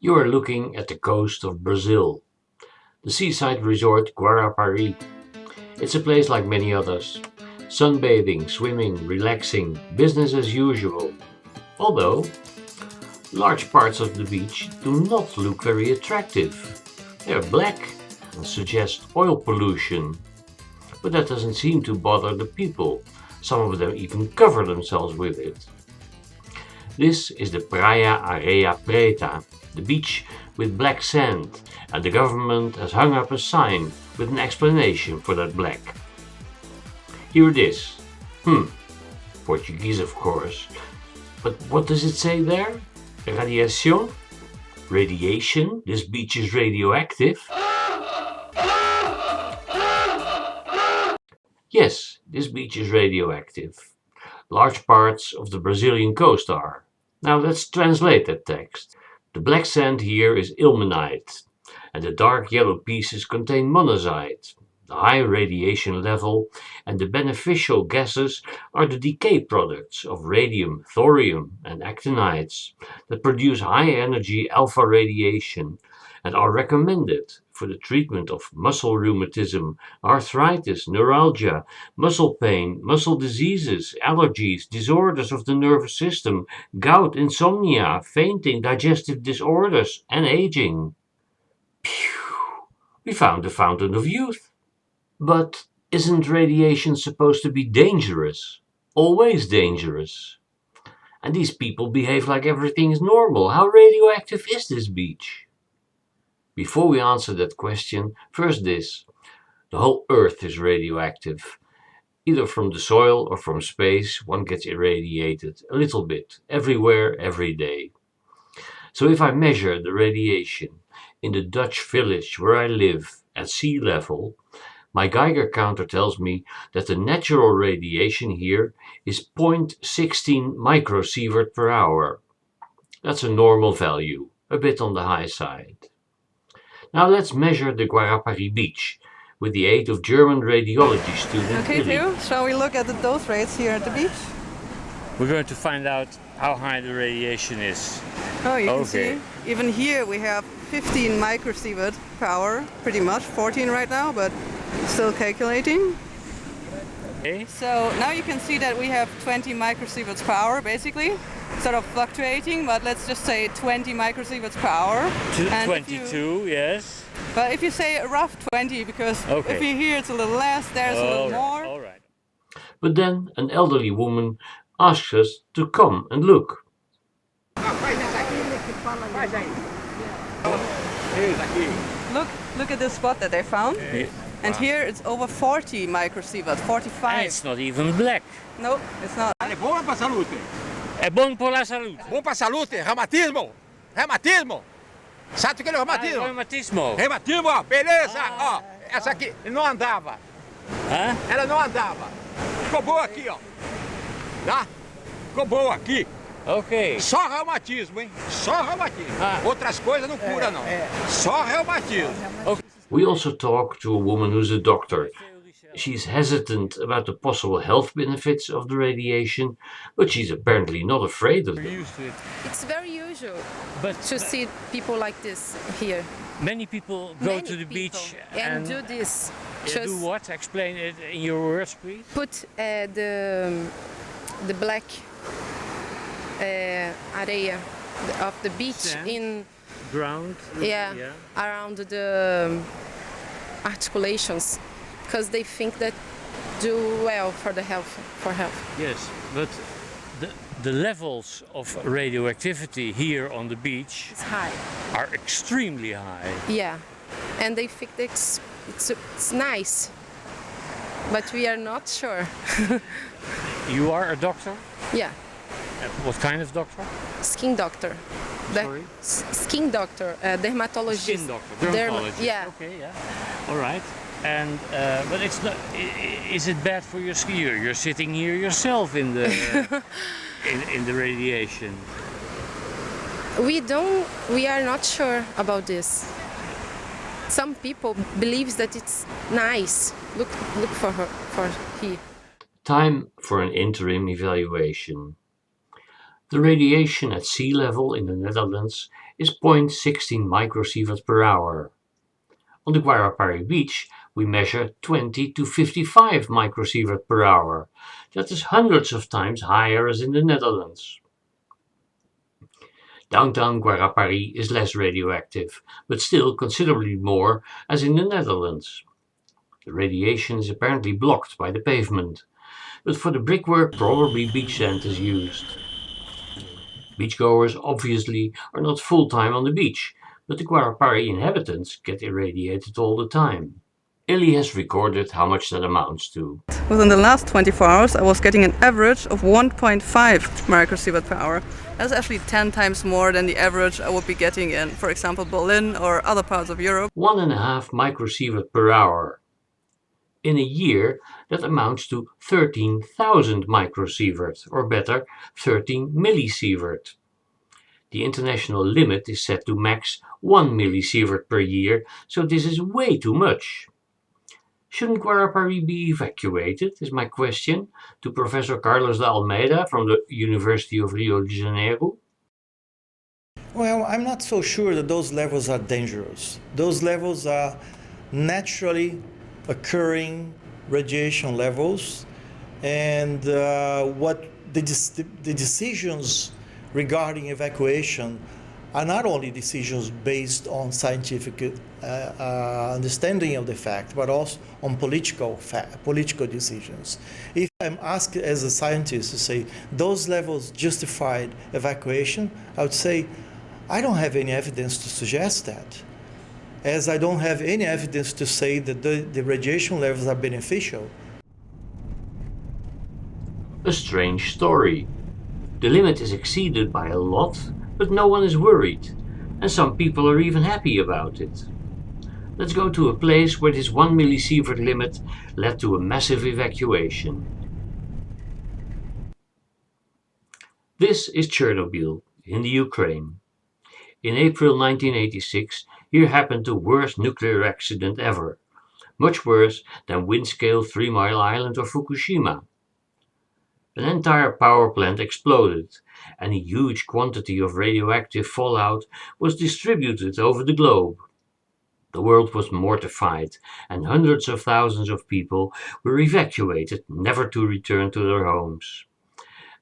You are looking at the coast of Brazil, the seaside resort Guarapari. It's a place like many others. Sunbathing, swimming, relaxing, business as usual. Although, large parts of the beach do not look very attractive. They are black and suggest oil pollution. But that doesn't seem to bother the people. Some of them even cover themselves with it. This is the Praia Areia Preta, the beach with black sand, and the government has hung up a sign with an explanation for that black. Here it is. Portuguese of course. But what does it say there? Radiação? Radiation? This beach is radioactive? Yes, this beach is radioactive. Large parts of the Brazilian coast are. Now let's translate that text. The black sand here is ilmenite, and the dark yellow pieces contain monazite. The high radiation level and the beneficial gases are the decay products of radium, thorium, and actinides that produce high energy alpha radiation and are recommended for the treatment of muscle rheumatism, arthritis, neuralgia, muscle pain, muscle diseases, allergies, disorders of the nervous system, gout, insomnia, fainting, digestive disorders, and aging. Phew! We found the fountain of youth. But isn't radiation supposed to be dangerous? Always dangerous. And these people behave like everything is normal. How radioactive is this beach? Before we answer that question, first this. The whole Earth is radioactive. Either from the soil or from space, one gets irradiated a little bit, everywhere, every day. So if I measure the radiation in the Dutch village where I live at sea level, my Geiger counter tells me that the natural radiation here is 0.16 microsievert per hour. That's a normal value, a bit on the high side. Now let's measure the Guarapari beach with the aid of German radiology student Okay, Illy. Theo, shall we look at the dose rates here at the beach? We're going to find out how high the radiation is. Oh, you can Okay. see, even here we have 15 microsievert per hour, pretty much, 14 right now, but still calculating. Okay. So now you can see that we have 20 microsieverts per hour, basically, sort of fluctuating, but let's just say 20 microsieverts per hour. And if you- 22, yes. But if you say a rough 20, because Okay. if you hear it's a little less, there's a little more. All right. But then an elderly woman asks us to come and look. Look at this spot that they found. And here it's over 40 microsievert, 45. And it's not even black. No, it's not. É bom pra saúde. É bom por la saúde. Bom pra saúde, reumatismo. Reumatismo. Sabe o que é reumatismo? Reumatismo. Reumatismo, ó, beleza. Ó, essa aqui não andava. Hã? Ela não andava. Ficou boa aqui, ó. Tá? Ficou boa aqui. Ok. Só reumatismo, hein? Só reumatismo. Ah. Outras coisas não cura, não. Só reumatismo. We also talk to a woman who's a doctor. She's hesitant about the possible health benefits of the radiation, but she's apparently not afraid of We're them. used to it. It's very usual But to see people like this here. many people go Many to the people. beach and do this. do Just what? Explain it in your words, please. put the black area of the beach Sand. in Ground. around the articulations, because they think that do well for the health Yes, but the levels of radioactivity here on the beach It's high. are extremely high. Yeah, and they think that it's nice, but we are not sure. You are a doctor? Yeah, What kind of doctor? skin doctor. Sorry? Skin doctor, dermatologist. Skin doctor, dermatologist. Yeah. Okay, yeah. All right. And but it's not. Is it bad for your skin? You're sitting here yourself in the in the radiation. We are not sure about this. Some people believes that it's nice. Look for here. Time for an interim evaluation. The radiation at sea level in the Netherlands is 0.16 microsieverts per hour. On the Guarapari beach, we measure 20 to 55 microsieverts per hour. That is hundreds of times higher as in the Netherlands. Downtown Guarapari is less radioactive, but still considerably more as in the Netherlands. The radiation is apparently blocked by the pavement, but for the brickwork probably beach sand is used. Beachgoers obviously are not full-time on the beach, but the Guarapari inhabitants get irradiated all the time. Illy has recorded how much that amounts to. Within the last 24 hours, I was getting an average of 1.5 microsievert per hour. That's actually 10 times more than the average I would be getting in, for example, Berlin or other parts of Europe. 1.5 microsievert per hour. In a year, that amounts to 13,000 microsievert, or better, 13 millisievert. The international limit is set to max 1 millisievert per year, so this is way too much. Shouldn't Guarapari be evacuated, is my question, to Professor Carlos de Almeida from the University of Rio de Janeiro. Well, I'm not so sure that those levels are dangerous. Those levels are naturally occurring radiation levels, and what the decisions regarding evacuation are not only decisions based on scientific understanding of the fact, but also on political decisions. If I'm asked as a scientist to say those levels justified evacuation, I would say I don't have any evidence to suggest that, as I don't have any evidence to say that the radiation levels are beneficial. A strange story. The limit is exceeded by a lot, but no one is worried, and some people are even happy about it. Let's go to a place where this 1 millisievert limit led to a massive evacuation. This is Chernobyl in the Ukraine. In April 1986, here happened the worst nuclear accident ever, much worse than Windscale 3 Mile Island or Fukushima. An entire power plant exploded, and a huge quantity of radioactive fallout was distributed over the globe. The world was mortified, and hundreds of thousands of people were evacuated, never to return to their homes.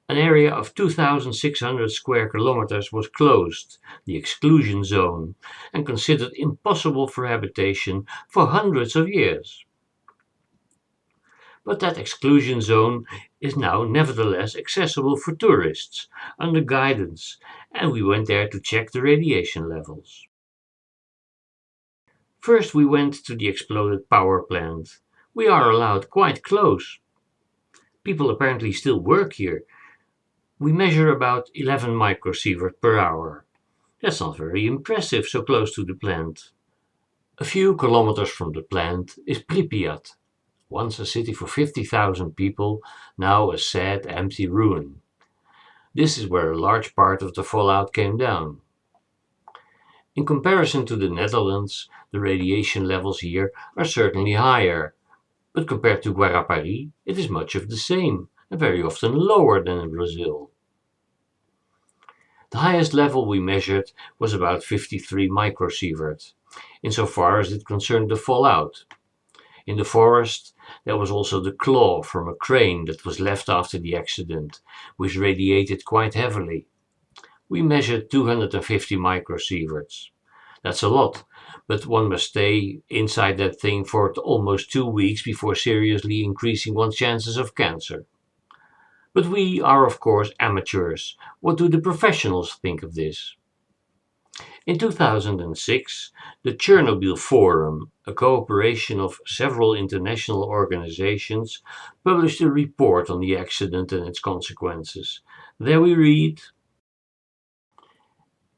An area of 2,600 square kilometers was closed, the exclusion zone, and considered impossible for habitation for hundreds of years. But that exclusion zone is now nevertheless accessible for tourists, under guidance, and we went there to check the radiation levels. First we went to the exploded power plant. We are allowed quite close. People apparently still work here. We measure about 11 microsievert per hour. That's not very impressive so close to the plant. A few kilometers from the plant is Pripyat, once a city for 50,000 people, now a sad, empty ruin. This is where a large part of the fallout came down. In comparison to the Netherlands, the radiation levels here are certainly higher, but compared to Guarapari, it is much of the same, and very often lower than in Brazil. The highest level we measured was about 53 microsievert, insofar as it concerned the fallout. In the forest, there was also the claw from a crane that was left after the accident, which radiated quite heavily. We measured 250 microsieverts. That's a lot, but one must stay inside that thing for almost 2 weeks before seriously increasing one's chances of cancer. But we are of course amateurs. What do the professionals think of this? In 2006, the Chernobyl Forum, a cooperation of several international organizations, published a report on the accident and its consequences. There we read,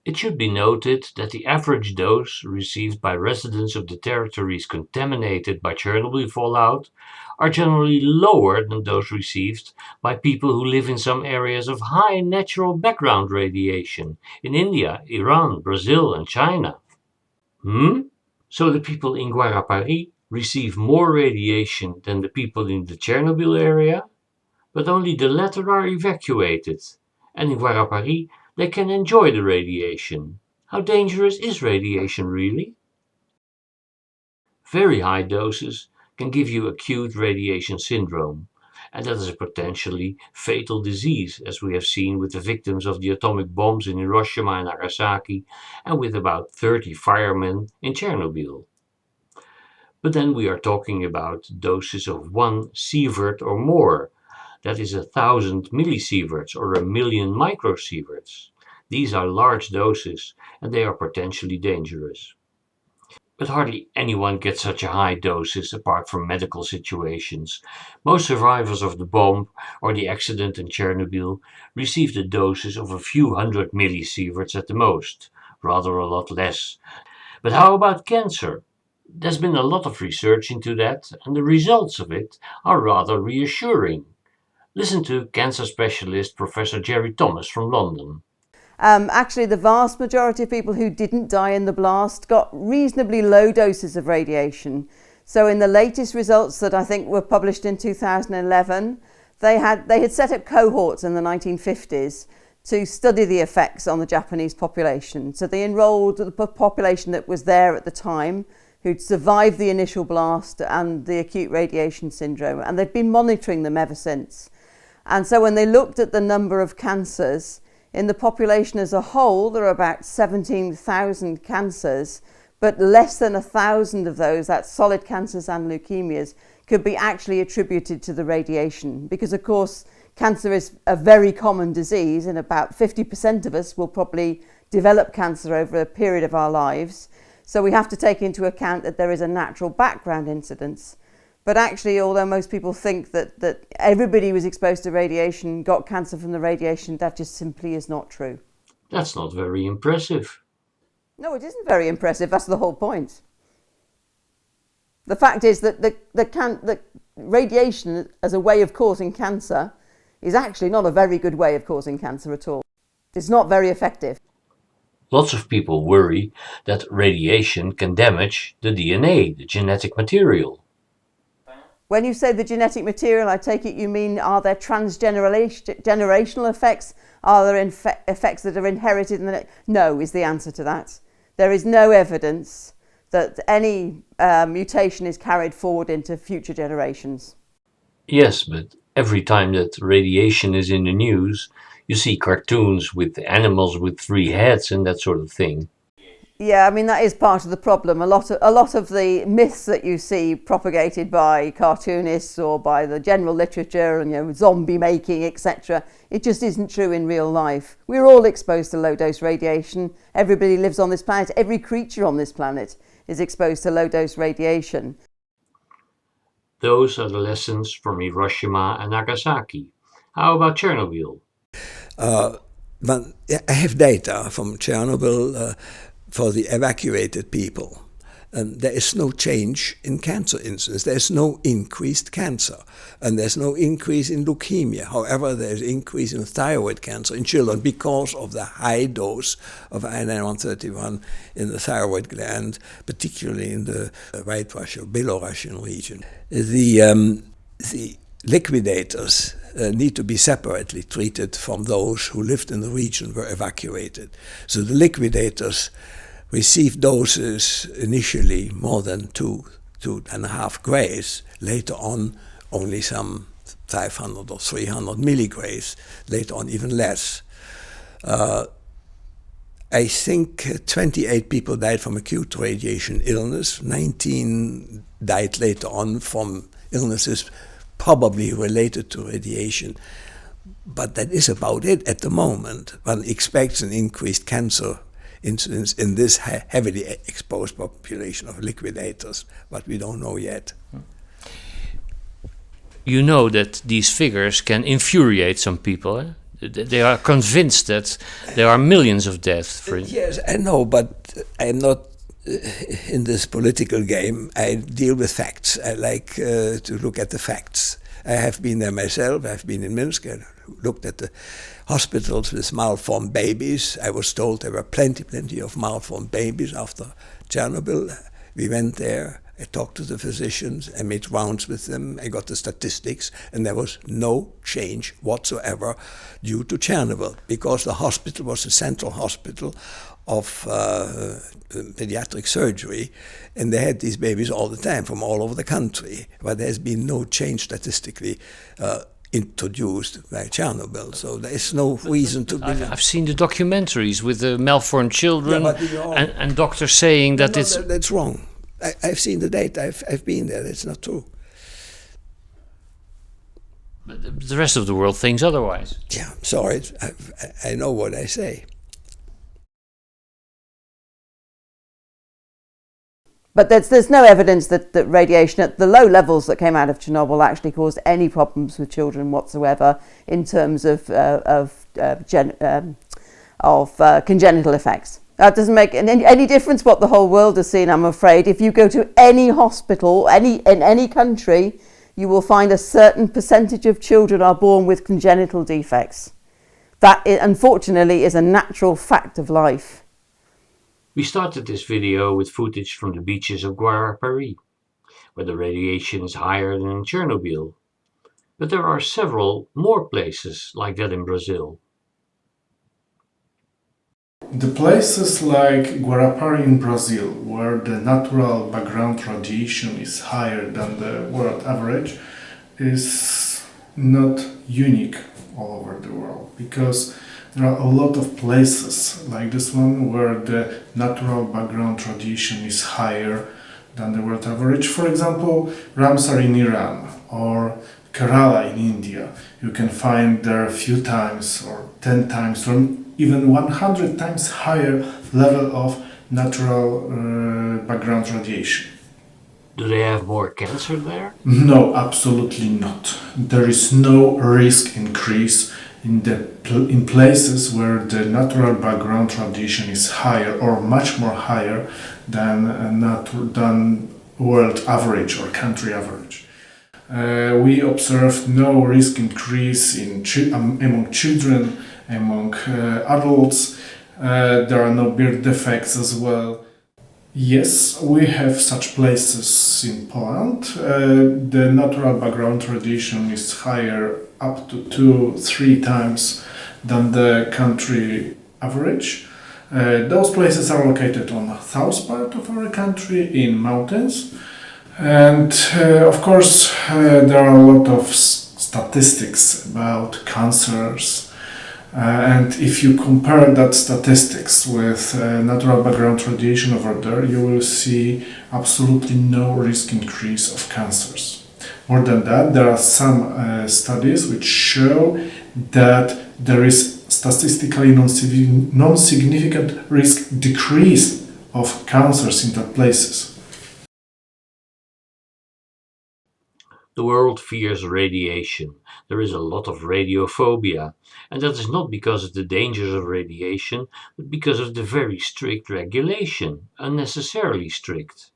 "It should be noted that the average dose received by residents of the territories contaminated by Chernobyl fallout are generally lower than those received by people who live in some areas of high natural background radiation in India, Iran, Brazil and China." So the people in Guarapari receive more radiation than the people in the Chernobyl area, but only the latter are evacuated, And in Guarapari, they can enjoy the radiation. How dangerous is radiation really? Very high doses can give you acute radiation syndrome, and that is a potentially fatal disease, as we have seen with the victims of the atomic bombs in Hiroshima and Nagasaki, and with about 30 firemen in Chernobyl. But then we are talking about doses of 1 sievert or more. That is 1,000 millisieverts or 1,000,000 microsieverts. These are large doses, and they are potentially dangerous. But hardly anyone gets such a high doses apart from medical situations. Most survivors of the bomb or the accident in Chernobyl received a doses of a few hundred millisieverts at the most, rather a lot less. But how about cancer? There's been a lot of research into that, and the results of it are rather reassuring. Listen to cancer specialist Professor Jerry Thomas from London. Actually, the vast majority of people who didn't die in the blast got reasonably low doses of radiation. So in the latest results that I think were published in 2011, they had set up cohorts in the 1950s to study the effects on the Japanese population. So they enrolled the population that was there at the time, who'd survived the initial blast and the acute radiation syndrome, and they've been monitoring them ever since. And so when they looked at the number of cancers, in the population as a whole, there are about 17,000 cancers, but less than 1,000 of those, that's solid cancers and leukemias, could be actually attributed to the radiation. Because of course, cancer is a very common disease, and about 50% of us will probably develop cancer over a period of our lives. So we have to take into account that there is a natural background incidence. But actually, although most people think that everybody who was exposed to radiation got cancer from the radiation, that just simply is not true. That's not very impressive. No, it isn't very impressive. That's the whole point. The fact is that the radiation as a way of causing cancer is actually not a very good way of causing cancer at all. It's not very effective. Lots of people worry that radiation can damage the DNA, the genetic material. When you say the genetic material, I take it you mean, are there transgenerational effects? Are there effects that are inherited? No, is the answer to that. There is no evidence that any mutation is carried forward into future generations. Yes, but every time that radiation is in the news, you see cartoons with animals with 3 heads and that sort of thing. Yeah, I mean, that is part of the problem. A lot of the myths that you see propagated by cartoonists or by the general literature, and zombie making, etc., it just isn't true in real life. We're all exposed to low-dose radiation. Everybody lives on this planet. Every creature on this planet is exposed to low-dose radiation. Those are the lessons from Hiroshima and Nagasaki. How about Chernobyl? But I have data from Chernobyl for the evacuated people. And there is no change in cancer incidence. There's no increased cancer. And there's no increase in leukemia. However, there's increase in thyroid cancer in children because of the high dose of iodine-131 in the thyroid gland, particularly in the White Russia, Belarusian region. The liquidators need to be separately treated from those who lived in the region were evacuated. So the liquidators received doses initially more than 2.5 grays, later on only some 500 or 300 milligrays, later on even less. I think 28 people died from acute radiation illness, 19 died later on from illnesses probably related to radiation. But that is about it at the moment. One expects an increased cancer incidence in this heavily exposed population of liquidators, but we don't know yet. You know that these figures can infuriate some people. Eh? They are convinced that there are millions of deaths. Yes, I know, but I'm not in this political game. I deal with facts. I like to look at the facts. I have been there myself. I've been in Minsk. I looked at the hospitals with malformed babies. I was told there were plenty of malformed babies after Chernobyl. We went there. I talked to the physicians, I made rounds with them, I got the statistics, and there was no change whatsoever due to Chernobyl, because the hospital was a central hospital of pediatric surgery, and they had these babies all the time from all over the country, but there's been no change statistically introduced by Chernobyl, so there is no reason to believe. I've seen the documentaries with the malformed children, and doctors saying that that's wrong. I've seen the data. I've been there. It's not true. But the rest of the world thinks otherwise. Yeah, sorry. I know what I say. But there's no evidence that radiation at the low levels that came out of Chernobyl actually caused any problems with children whatsoever in terms of congenital effects. That doesn't make any difference what the whole world has seen, I'm afraid. If you go to any hospital, in any country, you will find a certain percentage of children are born with congenital defects. That, unfortunately, is a natural fact of life. We started this video with footage from the beaches of Guarapari, where the radiation is higher than in Chernobyl. But there are several more places like that in Brazil. The places like Guarapari in Brazil, where the natural background radiation is higher than the world average, is not unique all over the world, because there are a lot of places like this one where the natural background radiation is higher than the world average. For example, Ramsar in Iran or Kerala in India. You can find there a few times or 10 times or even 100 times higher level of natural background radiation. Do they have more cancer there? No, absolutely not. There is no risk increase in places where the natural background radiation is higher or much more higher than world average or country average. We observed no risk increase among children, among adults. There are no birth defects as well. Yes, we have such places in Poland. The natural background radiation is higher up to 2-3 times than the country average. Those places are located on the south part of our country in mountains. And of course, there are a lot of statistics about cancers. And if you compare that statistics with natural background radiation over there, you will see absolutely no risk increase of cancers. More than that, there are some studies which show that there is statistically non-significant risk decrease of cancers in those places. The world fears radiation. There is a lot of radiophobia, and that is not because of the dangers of radiation, but because of the very strict regulation, unnecessarily strict.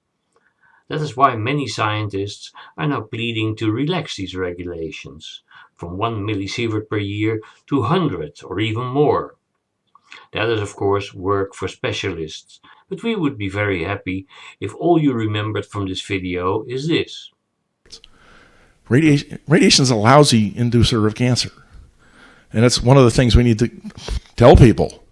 That is why many scientists are now pleading to relax these regulations, from 1 millisievert per year to 100 or even more. That is, of course, work for specialists, but we would be very happy if all you remembered from this video is this. Radiation is a lousy inducer of cancer. And that's one of the things we need to tell people.